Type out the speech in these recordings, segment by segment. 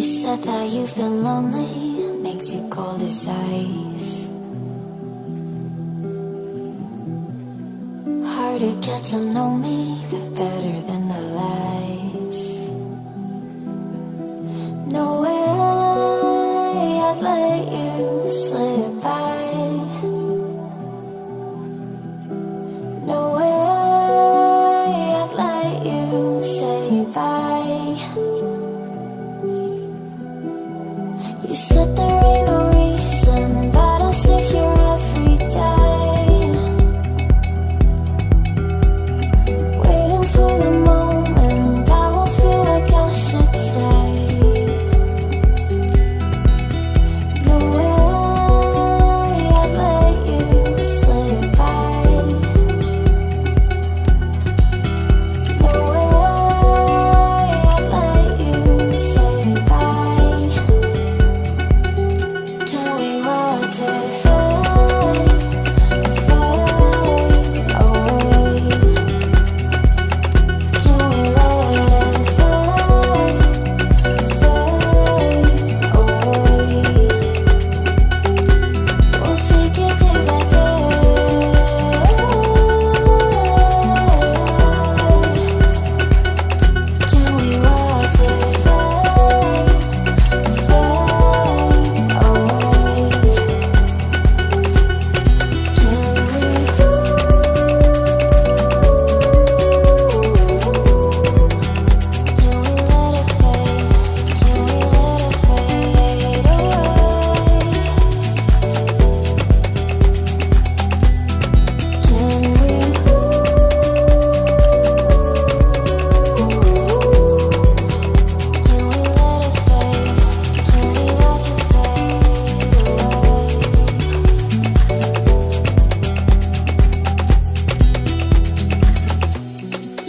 said that you feel lonely, makes you cold as ice. Hard to get to know me, but better than the lies. No way I'd let you slip by. No way I'd let you say bye. You said there ain't no reason, but I'll sit here every day, waiting for the moment I won't feel like I should stay. No way I'd let you slip by. No way I'd let you say bye. Can we watch it fade, fade away? Can we let it fade, fade away? We'll take it day by day. Can we watch it fade, fade away?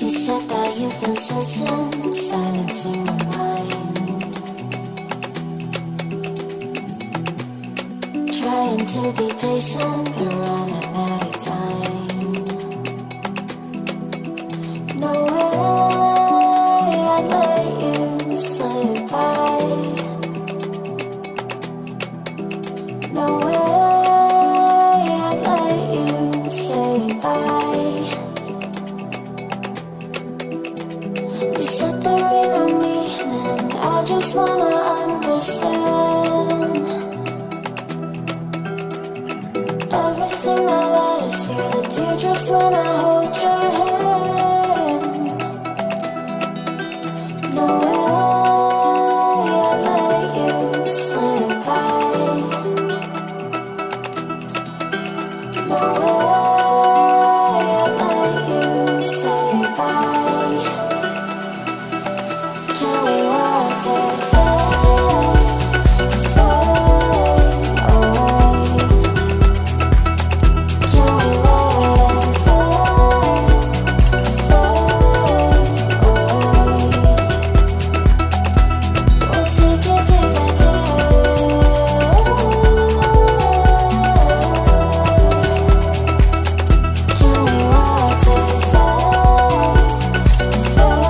You said that you've been searching, silencing my mind, trying to be patient, but running out of time. No way I'd let you slip by. No way I'd let you say bye. You said there ain't no meaning, I just wanna understand everything that led us here, the teardrops when I hold your hand. No way I'd let you slip by. No way I'd let you say bye. Can we watch it fade, fade away? Can we let it fade, fade away? We'll take it day by day. Can we watch it fade, fade away?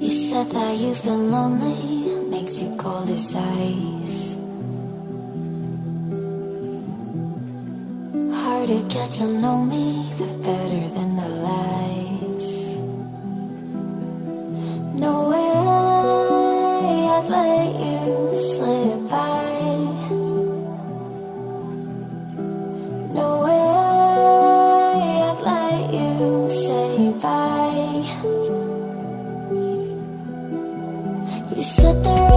You said that you've been lonely, makes you cold as ice. Hard to get to know me, but better than the lies. No way I'd let you slip by. No way I'd let you say bye. We sat there